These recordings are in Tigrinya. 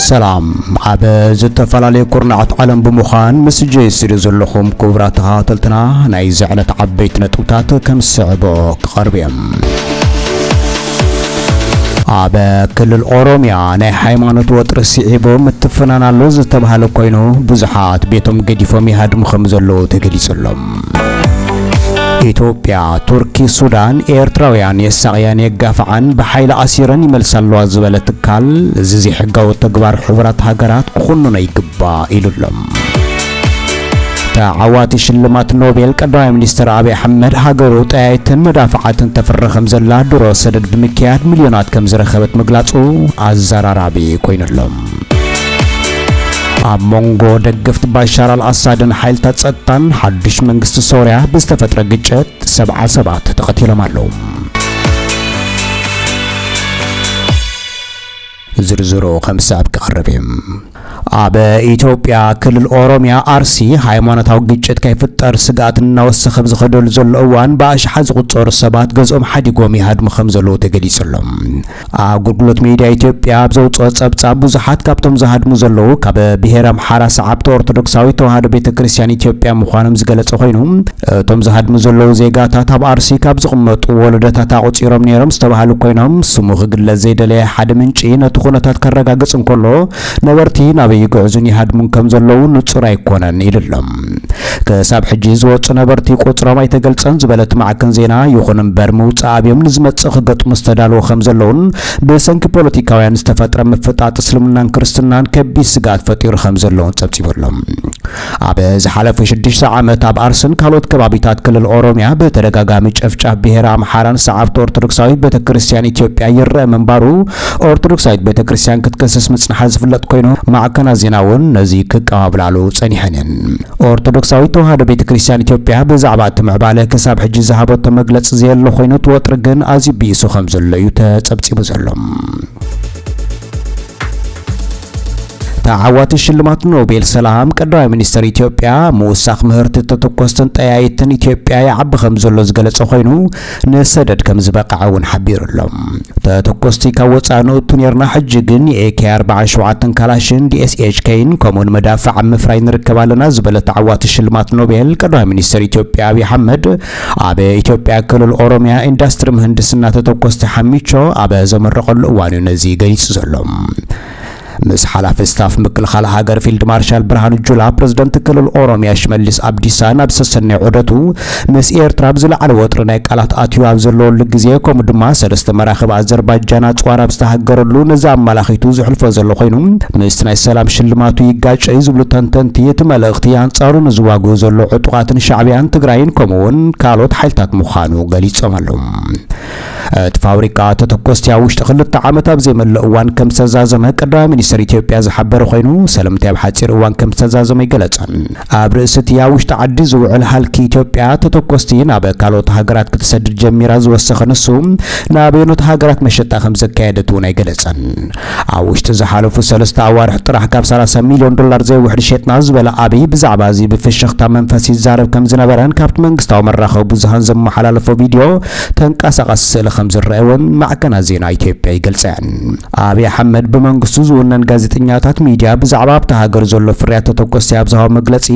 ሰላም አበ ዝተፈላልየ ኩርናዓት ዓለም ብምዃን ምስጀ ይስሪ ዘለኹም ክቡራት ተኸታተልትና ናይ ዝዕለት ዓበይቲ ነጥብታት ከም ዝስዕቦ ክቐርብ እዮም። አበ ክልል ኦሮሚያ ናይ ሃይማኖት ወጥሪ ስዒቦ ምትፈናናሎ ዝተባሃለ ኮይኑ ብዙሓት ቤቶም ገዲፎም ይሃድሙ ከም ዘለዉ ተገሊጹሎም። ኢትዮጵያ፣ ቱርኪ፣ ሱዳን ኤርትራውያን የሳቅያን የጋፍዓን በኃይል አሲረን ይመልሳሉ ዝበለ ትካል እዚ ሕጋዊ ተግባር ሕብራት ሃገራት ክኹንኖ ይግባ ኢሉሎም። ተዓዋቲ ሽልማት ኖቤል ቀዳማይ ሚኒስትር አብይ አሕመድ ሃገሩ ጠያይትን መዳፍዓትን ተፈረኸም ዘላ ድሮ ሰደድ ብምክያድ ሚልዮናት ከም ዝረኸበት ምግላጹ አዘራራቢ ኮይኑሎም። አሞንጎ ደገፍት ባሻር አልአሳድን ኃይልታት ጸጥታን ሐድሽ መንግስት ሶሪያ በስተፈጥረ ግጭት 77 ተቀትሎም አለው። ዝርዝሩ ከምሳብ ቀረበም። አበ ኢትዮጵያ ክልል ኦሮሚያ አርሲ ሃይማኖታዊ ግጭት ከይፍጠር ስጋት እናወሰኸ ዝኸደሉ ዘሎ እዋን በአሽሓዝ ቁጽር ሰባት ገጾም ሓዲጎም ይሃድሙ ከም ዘለዉ ተገሊጹሎም። አገልግሎት ሚዲያ ኢትዮጵያ ብዘውፅኦ ጸብጻብ ብዙሓት ካብቶም ዝሃድሙ ዘለዉ ካብ ብሔረ አምሓራ ሰዓብቲ ኦርቶዶክሳዊ ተዋህዶ ቤተክርስቲያን ኢትዮጵያ ምዃኖም ዝገለጸ ኮይኑ እቶም ዝሃድሙ ዘለዉ ዜጋታት ኣብ አርሲ ካብ ዝቕመጡ ወለዶታት ኣቆፂሮም ነይሮም ዝተባሃሉ ኮይኖም ስሙ ክግለጽ ዘይደለየ ሓደ ምንጪ ነቲ ኩነታት ከረጋግጽ እንከሎ ነበርቲ ናብ ይጉዕዙን ይሃድሙን ከም ዘለዉ ንጹር ኣይኮነን ኢሉሎም። ከሳብ ሕጂ ዝወፁ ነበርቲ ቁጽሮም ኣይተገልጸን ዝበለት ማዕከን ዜና ይኹን እምበር ምውፃእ ኣብዮም ንዝመጽእ ክገጥሙ ዝተዳለወ ከም ዘለውን ብሰንኪ ፖለቲካውያን ዝተፈጥረ ምፍጣጥ እስልምናን ክርስትናን ከቢድ ስጋት ፈጢሩ ከም ዘለውን ጸብጺቦሎም። ኣብ ዝሓለፈ 6 ዓመት ኣብ አርስን ካልኦት ከባቢታት ክልል ኦሮሚያ በተደጋጋሚ ጨፍጫፍ ብሔረ አምሓራን ሰዓብቲ ኦርቶዶክሳዊ ቤተክርስቲያን ኢትዮጵያ ይረአ መንባሩ ኦርቶዶክሳዊት ቤተክርስቲያን ክትከሰስ ምጽናሕ ዝፍለጥ ኮይኑ ማዕከና ዜናውን ነዚ ክቀባብላሉ ጸኒሐን። ኦርቶዶክሳዊ ተዋህዶ ቤተክርስቲያን ኢትዮጵያ በዛዕባ ምዕባለ ከሳብ ሕጂ ዝሃበቶ መግለጽ ዘየለ ኮይኑ ትወጥር ግን ኣዝዩ ቢሱ ከም ዘሎ እዩ ተጸብጺቡ ዘሎ። ተዓዋቲ ሽልማት ኖቤል ሰላም ቀዳማይ ሚኒስትር ኢትዮጵያ ሙሳኽ ምህርቲ ተተኮስተን ጠያይትን ኢትዮጵያ ይዓቢ ከም ዘሎ ዝገለጸ ኮይኑ ንሰደድ ከም ዝበቃዓውን ሓቢሩሎም። ተተኮስቲ ካብ ወፃኢ ንእቱ ነርና ሕጂ ግን AK47 ካላሽን DSHKን ከምኡን መዳፍዕ ምፍራይ ንርከብ ኣለና ዝበለ ተዓዋቲ ሽልማት ኖቤል ቀዳማይ ሚኒስትር ኢትዮጵያ አብይ አሕመድ ኣብ ኢትዮጵያ ክልል ኦሮሚያ ኢንዱስትሪ ምህንድስና ተተኮስቲ ሓሚቾ ኣብ ዘመረቀሉ እዋን ነዚ ገሊጹ ዘሎ። ምስ ሓላፊ ስታፍ ምክልኻል ሃገር ፊልድ ማርሻል ብርሃኑ ጁላ ፕሬዝዳንት ክልል ኦሮሚያ ሽመልስ አብዲሳ ናብ ሰሰናይ ዑደቱ ምስ ኤርትራ ብዝለዓለ ወጥሪ ናይ ቃላት ኣትዩ ኣብ ዘለወሉ ግዜ ከምኡ ድማ ሰለስተ መራኸብ አዘርባይጃን ኣጽዋር ኣብ ዝተሃገረሉ ነዚ ኣመላኺቱ ዝሕልፎ ዘሎ ኮይኑ ምስ ናይ ሰላም ሽልማቱ ይጋጭ ዝብሉ ተንተንቲ እቲ መልእኽቲ ኣንጻሩ ንዝዋግኡ ዘሎ ዕጡቓትን ሻዕብያን ትግራይን ከምኡውን ካልኦት ሓይልታት ምዃኑ ገሊጾም ኣለዉ። እቲ ፋብሪካ ተተኮስቲ ኣብ ውሽጢ 2 ዓመት ኣብ ዘይመለእ እዋን ከም ዝተዛዘመ ቀዳማይ ሚኒስትር ኢትዮጵያ ዝሓበረ ኮይኑ ሰለምቲ ኣብ ሓፂር እዋን ከም ዝተዛዘመ ይገለጸን። ኣብ ርእሲ እቲ ኣብ ውሽጢ ዓዲ ዝውዕል ሃልኪ ኢትዮጵያ ተተኮስቲ ናብ ካልኦት ሃገራት ክትሰድድ ጀሚራ ዝወሰኸ ንሱ ናብ የኖት ሃገራት መሸጣ ከም ዘካየደት እውን ኣይገለጸን። ኣብ ውሽጢ ዝሓለፉ 3 ኣዋርሕ ጥራሕ ካብ $30 ሚልዮን ዘይውሕድ ሸጥና ዝበለ ኣብይ ብዛዕባ እዚ ብፍሽኽታ መንፈስ ይዛረብ ከም ዝነበረን ካብቲ መንግስታዊ መራኸቢ ብዙሃን ዘመሓላለፎ ቪድዮ ተንቀሳቐሲ ስእሊ ከም ዝረአውን ማዕከና ዜና ኢትዮጵያ ይገልጸን። አብይ አሕመድ በመንግስቱ ዝውነን ጋዜጠኛታት ሚዲያ ብዛዕባ ኣብታ ሃገር ዘሎ ፍርያት ተተኮስቲ ኣብ ዝሃቦ መግለጺ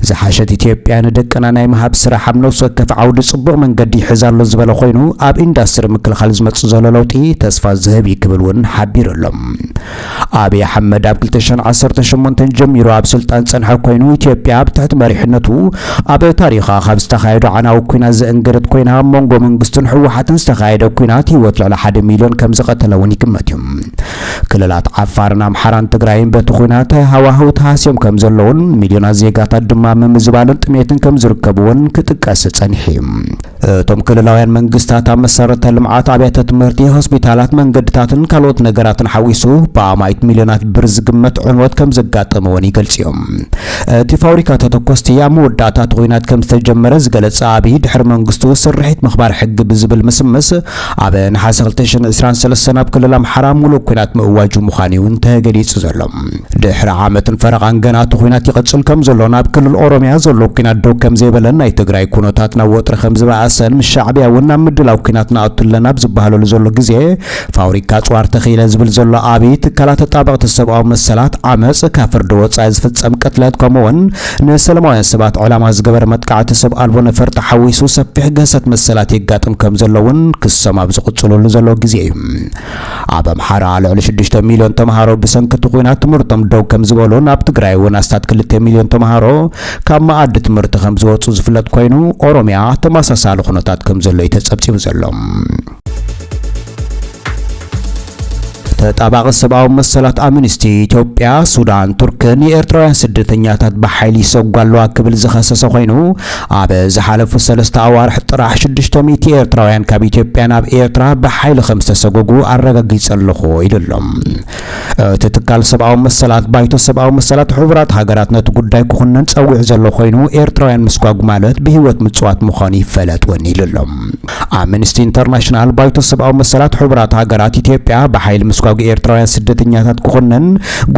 ዝሓሸት ኢትዮጵያ ንደቅና ናይ ምሃብ ስራሕ ኣብ ነፍሲ ወከፍ ዓውዲ ጽቡቕ መንገዲ ይሕዛሎ ዝበለ ኮይኑ ኣብ ኢንዱስትሪ ምክልኻል ዝመጽእ ዘሎ ለውጢ ተስፋ ዝህብ ይክብል እውን ሓቢሩሎም። አብይ አሕመድ ኣብ 2018 ጀሚሩ ኣብ ስልጣን ጸንሐ ኮይኑ ኢትዮጵያ ኣብ ትሕቲ መሪሕነቱ ኣብ ታሪኻ ካብ ዝተኻየዱ ዓናዊ ኩናት ዘእንገደት ኮይና መንጎ መንግስቱን ሕወሓትን ዝተኻየደ ኩናት ህይወት ልዕሊ 1 ሚልዮን ከም ዝቐተለውን ይግመት እዩ። ክልላት ዓፋርን አምሓራን ትግራይን በቲ ኩናት ሃዋህው ተሃስዮም ከም ዘለውን ሚልዮናት ዜጋታት ድማ ምምዝባልን ጥሜትን ከም ዝርከቡውን ክጥቀስ ጸኒሑ። እቶም ክልላውያን መንግስታት ኣብ መሰረተ ልምዓት ኣብያተ ትምህርቲ ሆስፒታላት መንገድታትን ካልኦት ነገራትን ሓዊሱ በኣማይት ሚልዮናት ብር ዝግመት ዕንወት ከም ዘጋጠመውን ይገልጽዮም። እቲ ፋብሪካ ተተኮስቲ ኣብ መወዳእታት ኩናት ከም ዝተጀመረ ዝገለጸ ኣብይ ድሕሪ መንግስቱ ስርሒት ምኽባር ሕጊ ብዝብል ምስምስ ኣብ ነሓስ 2023 ኣብ ክልል ኣምሓራ ሙሉእ ኩናት ምእዋጁ ምዃኑ እውን ተገሊጹ ዘሎ ድሕሪ ዓመትን ፈረቓን ገና እቲ ኩናት ይቕጽል ከም ዘሎ ናብ ክልል ኦሮሚያ ዘሎ ኩናት ደው ከም ዘይበለን ናይ ትግራይ ኩነታት ናብ ወጥሪ ከም ዝበኣሰን ምስ ሻዕብያ እውን ናብ ምድላው ኩናት ንኣቱለና ብዝበሃለሉ ዘሎ ግዜ ፋብሪካ ጽዋር ተኺለ ዝብል ዘሎ ኣብይ ትካላት ተጣበቕቲ ሰብኣዊ መሰላት ዓመፅ ካብ ፍርዲ ወጻኢ ዝፍጸም ቅትለት ከምኡውን ንሰላማውያን ሰባት ዕላማ ዝገበረ መጥቃዕቲ ሰብ ኣልቦ ነፈርቲ ሓዊሱ ሰፊሕ ገሰት መሰላት የጋጥም ከም ዘለውን ክሶም ኣብ ዝቕጽለሉ ዘሎ ግዜ እዩ ኣብ ኣምሓራ ልዕሊ 6 ሚልዮን ተምሃሮ ብሰንኪ ኩናት ትምህርቶም ደው ከም ዝበሉ ናብ ትግራይ እውን ኣስታት 2 ሚልዮን ተምሃሮ ካብ መኣዲ ትምህርቲ ከም ዝወጹ ዝፍለጥ ኮይኑ ኦሮሚያ ተመሳሳሊ ኩነታት ከም ዘሎ ተጸብጺቡ ዘሎ ተጣባቂ ሰብኣዊ መሰላት ኣምነስቲ ኢትዮጵያ ሱዳን ቱርክን የኤርትራውያን ስደተኛታት ብሓይሊ ይሰጓሉ ክብል ዝኸሰሰ ኮይኑ ኣብ ዝሓለፉ 3 ኣዋርሕ ጥራሕ 600 ኤርትራውያን ካብ ኢትዮጵያ ናብ ኤርትራ ብሓይሊ ከም ዝተሰጎጉ ኣረጋጊጸለኹ ኢሎም እቲ ትካል ሰብኣዊ መሰላት ባይቶ ሰብኣዊ መሰላት ሕቡራት ሃገራት ነቲ ጉዳይ ክኹነን ጸዊዕ ዘሎ ኮይኑ ኤርትራውያን ምስጓጉ ማለት ብህይወት ምጽዋት ምዃኑ ይፈለጥ እውን ኢሎም ኣምነስቲ ኢንተርናሽናል ባይቶ ሰብኣዊ መሰላት ሕቡራት ሃገራት ኢትዮጵያ ብሓይሊ ምስጓጉ ኤርትራውያን ስደተኛታት ክኹነን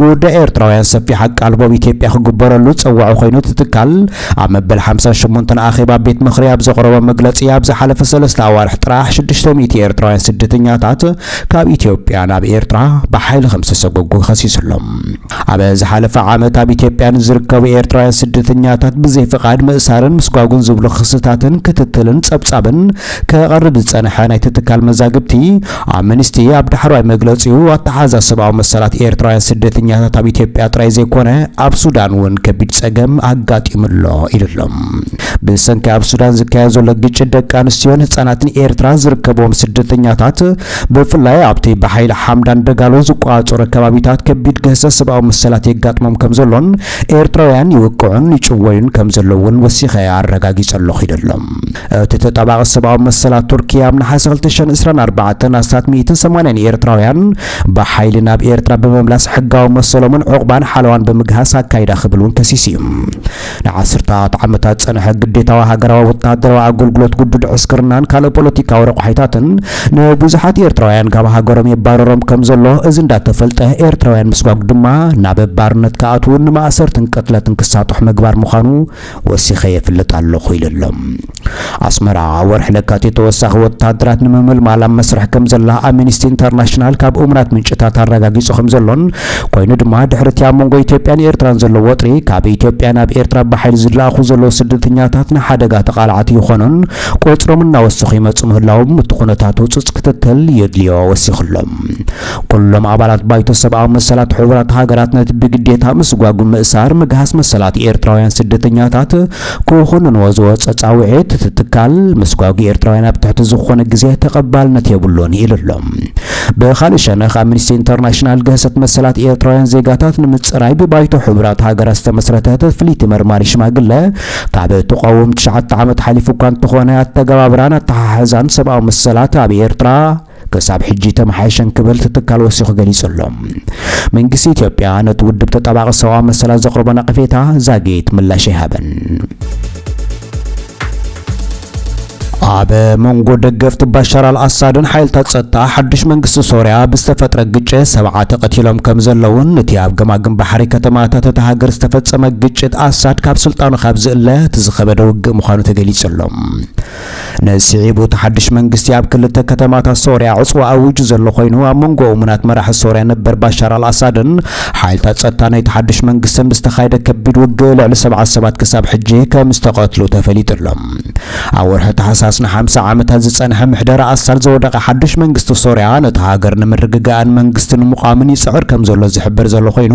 ጉዳይ ኤርትራውያን ሰፊሕ ኣቃልቦ ኢትዮጵያ ክግበረሉ ጸዋዕ ኮይኑ ትትካል ኣብ መበል 58 ኣኺባ ቤት ምኽሪ ኣብ ዘቕረበ መግለጺ ኣብ ዝሓለፈ 3 ኣዋርሕ ጥራሕ 600 ኤርትራውያን ስደተኛታት ካብ ኢትዮጵያ ናብ ኤርትራ ብሓይሊ ከም ዝተሰጎጉ ኸሲሱሎም ኣብ ዝሓለፈ ዓመት ኣብ ኢትዮጵያ ዝርከቡ ኤርትራውያን ስደተኛታት ብዘይ ፍቃድ ምእሳርን ምስጓጉን ዝብሉ ክስታትን ክትትልን ጸብጻብን ከቐርብ ዝጸንሐ ናይ ትትካል መዛግብቲ ኣምነስቲ ኣብ ዳሕራይ መግለጺኡ ኣተሓዛ ሰብኣዊ መሰላት ኤርትራውያን ስደተኛታት ኣብ ኢትዮጵያ ጥራይ ዘይኮነ ኣብ ሱዳን እውን ከቢድ ጸገም ኣጋጢሙሎ ኢሎም ብሰንኪ ኣብ ሱዳን ዝካየድ ዘሎ ግጭት ደቂ ኣንስትዮን ህጻናትን ኤርትራ ዝርከቦም ስደተኛታት ብፍላይ ኣብቲ ብሓይሊ ሓምዳን ደጋሎ ዝቋጸሩ ከባቢታት ከቢድ ገሰት ሰብኣዊ መሰላት የጋጥሞም ከም ዘሎን ኤርትራውያን ይውቅዑን ይጭወዩን ከም ዘለውን ወሲኸ ኣረጋጊጸለኹ ኢሎም እቲ ተጣባቂ ሰብኣዊ መሰላት ቱርኪያ ኣብ ነሓስ 2024 ኣስታት 180 ኤርትራውያን በሓይሊ ናብ ኤርትራ በመምላስ ሕጋዊ መሰሎምን ዕቁባን ሓለዋን በመግሃስ አካይዳ ክብሉን ከሲሲም ንዓሰርታት ዓመታት ጸንሐ ግዴታዊ ሃገራዊ ወታደራዊ አገልግሎት ጉዱድ ዕስክርናን ካለ ፖለቲካዊ ረቁሒታትን ንብዙሓት ኤርትራውያን ካብ ሃገሮም የባረሮም ከም ዘሎ እዚ እንዳተፈልጠ ኤርትራውያን ምስጓግ ድማ ናብ ባርነት ከኣትውን ማእሰርትን ቅትለትን ክሳጥሑ ምግባር ምዃኑ ወሲኸ የፍልጥ ኣለኹ ኢሎም ኣስመራ ወርሒ ለካቲት ተወሳኺ ወታደራት ንምምልማል ኣብ መስርሕ ከም ዘላ ኣምነስቲ ኢንተርናሽናል ካብ እሙናት ምንጭታት ኣረጋጊጹ ከም ዘሎን ኮይኑ ድማ ድሕርቲ ኣብ መንጎ ኢትዮጵያን ኤርትራን ዘሎ ወጥሪ ካብ ኢትዮጵያ ናብ ኤርትራ ብሓይሊ ዝለኣኹ ዘለዉ ስደተኛታት ንሓደጋ ተቃላዕቲ ይኾኑን ቁጽሮም እናወስኹ ይመጹ ምህላዎም እቲ ኩነታት ውፅፅ ክትትል የድልዮ ወሲኹሎም ኩሎም ኣባላት ባይቶ ሰብኣዊ መሰላት ሕቡራት ሃገራት ነቲ ብግዴታ ምስጓጉ ምእሳር ምግሃስ መሰላት ኤርትራውያን ስደተኛታት ክኹንንዎ ዝወፀ ጻውዒት ትትካል ምስጓጉ ኤርትራውያን ኣብ ትሕቲ ዝኾነ ግዜ ተቐባልነት የብሎን ኢሎም በኻልእ ሸነኽ ኣምነስቲ ኢንተርናሽናል ገሰት መሰላት ኤርትራውያን ዜጋታት ንምጽራይ ብባይቶ ሕቡራት ሃገራት ዝተመስረተ ፍሊት መርማሪ ሽማግለ ካብ ተቃውሞ 9 ዓመት ሓሊፉ እኳ እንተኾነ ኣተገባብራን ኣተሓሕዛን ሰብኣዊ መሰላት ኣብ ኤርትራ ከሳብ ሕጂ ተመሓየሸን ክብል ትትካል ወሲኹ ገሊጹሎም መንግስቲ ኢትዮጵያ ነቲ ውድብ ተጣባቂ ሰብኣዊ መሰላት ዘቕርቦ ነቐፌታ ዛጌት ምላሽ ይሃበን ኣብ መንጎ ደገፍቲ ባሻር አልአሳድን ሓይልታት ጸጥታ ሓድሽ መንግስቲ ሶርያ ብዝተፈጥረ ግጭት 7 ተቐቲሎም ከም ዘለውን እቲ ኣብ ገማግም ባሕሪ ከተማታት ሃገር ዝተፈጸመ ግጭት አሳድ ካብ ስልጣኑ ካብ ዝእለ ዝኸበደ ውግእ ምዃኑ ተገሊጹሎም ነሲዒቡ ሓድሽ መንግስቲ ኣብ ክልተ ከተማታት ሶርያ ዕፅዋ ኣውጅ ዘሎ ኮይኑ ኣብ መንጎ እሙናት መራሒ ሶርያ ነበር ባሻር አልአሳድን ሓይልታት ጸጥታ ናይቲ ሓድሽ መንግስትን ብዝተኻየደ ከቢድ ውግእ ልዕሊ 7 ሰባት ክሳብ ሕጂ ከም ዝተቐትሉ ተፈሊጡሎም ኣብ ወርሒ ታሕሳስ 50 ዓመታት ዝጸንሐ ምሕደራ አሳድ ዘወደቀ ሓድሽ መንግስቲ ሶርያ ነቲ ሃገር ንምርግጋእን መንግስትን ሙቃምን ይጽዕር ከም ዘሎ ዝሕብር ዘሎ ኮይኑ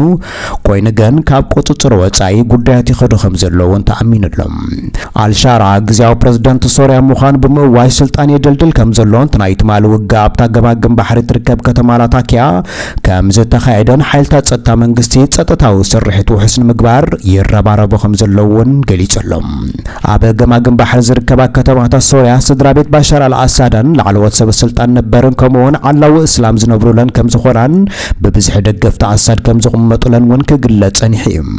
ኮይኑ ግን ካብ ቁጽጽር ወጻኢ ጉዳያት ይኸዱ ከም ዘለውን ተኣሚኑሎም አልሻራ ግዝያዊ ፕሬዝዳንት ሶርያ ምዃን ብምእዋይ ስልጣን የደልድል ከም ዘሎን ትናይ ትማሊ ውግእ ኣብታ ገማግም ባሕሪ ትርከብ ከተማ ላታኪያ ከም ዝተኻየደን ሓይልታት ጸጥታ መንግስቲ ጸጥታዊ ስርሒት ውሕስ ንምግባር ይረባረቡ ከም ዘለውን ገሊጹሎም ኣብ ገማግም ባሕሪ ዝርከባ ዘረባ ከተማታት ሶሪያ ስድራ ቤት ባሻር አልአሳድን ለዓለወት ሰበስልጣን ነበርን ከመሆን ዓላዊ እስላም ዝነብሩለን ከም ዝኾናን በብዝሕ ደገፍቲ አሳድ ከም ዝቕመጡለን ውን ክግለጽን ይሕም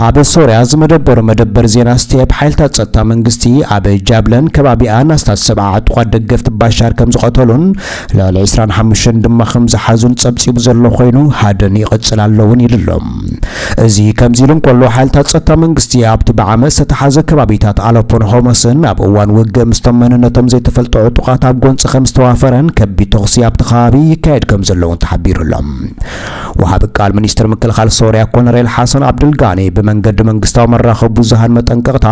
አብ ሶሪያ ዝመደበሩ መደበር ዜና ስቴፕ ሓይልታት ጸጥታ መንግስቲ አብ ጃብለን ከባቢኣን ኣስታት ሰብዓ ዓጥቋት ደገፍቲ ባሻር ከም ዝቐተሉን ልዕሊ 25 ድማ ከም ዝሓዙን ጸብጺቡ ዘሎ ኮይኑ ሃደን ይቕጽል ኣለውን ይልሎም እዚ ከምዚ ኢሎም ከሎ ሓይልታት ጸጥታ መንግስቲ ኣብቲ ብዓመት ዝተሓዘ ከባቢታት አለፖን ሆመስን ኣብ እዋን ውግእ ምስቶም መንነቶም ዘይተፈልጡ ዕጡቃት ኣብ ጎንፂ ከም ዝተዋፈረን ከቢድ ተኽሲ ኣብቲ ከባቢ ይካየድ ከም ዘለውን ተሓቢሩሎም ወሃብ ቃል ሚኒስትር ምክልኻል ሶሪያ ኮሎኔል ሓሰን አብዱልጋኒ በመንገድ መንግስታዊ መራኸቢ ብዙሃን መጠንቀቕታ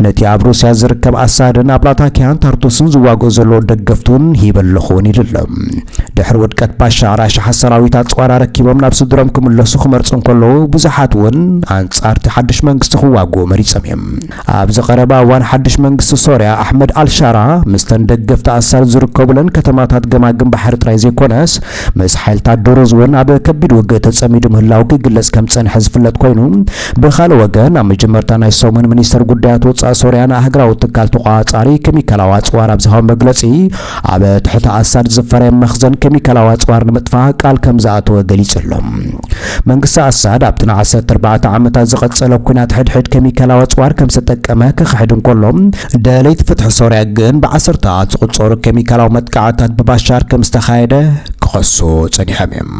ነቲ ኣብ ሩስያ ዝርከብ ኣሳድን ኣብ ላታኪያን ታርቱስን ዝዋግኡ ዘለዎ ደገፍቱን ሂበለኹን ይልሎም ድሕሪ ውድቀት ባሻር ኣሽሓት ሰራዊታት ጸዋራ ረኪቦም ናብ ስድሮም ክምለሱ ክመርጹን ከለዉ ብዙሓት ውን ኣንጻርቲ ሓድሽ መንግስቲ ክዋግኡ መሪፆም እዮም ኣብ ዝቐረባ እዋን ሓድሽ መንግስቲ ሶሪያ ኣሕመድ አልሻራ ምስተን ደገፍቲ ኣሳድ ዝርከቡለን ከተማታት ገማግም ባሕሪ ጥራይ ዘይኮነስ ምስ ሓይልታት ዶሮዝ ውን ኣብ ከቢድ ውግእ ተጸሚዱ ምህላው ክግለጽ ከም ጸንሐ ዝፍለጥ ኮይኑ ብኻልእ ወገን ኣብ መጀመርታ ናይ ሰሙን ሚኒስተር ጉዳያት ወጻኢ ሶርያን ሃገራዊ ትካል ተቆጻጻሪ ኬሚካላዊ ኣጽዋር ኣብ ዝሃብ መግለጺ ኣብ ትሕቲ ኣሳድ ዝፈረየ መኽዘን ኬሚካላዊ ኣጽዋር ንምጥፋእ ቃል ከም ዝኣተወ ገሊጹሎም መንግስቲ ኣሳድ ኣብቲ 14 ዓመታት ዝቐጸለ ኩናት ሕድሕድ ኬሚካላዊ ኣጽዋር ከም ዝተጠቀመ ክሕድ እንከሎም ደለይቲ ፍትሒ ሶርያ ግን ብዓሰርታት ዝቁጸሩ ኬሚካላዊ መጥቃዕታት ብባሻር ከም ዝተኻየደ ክኸሱ ጸኒሖም እዮም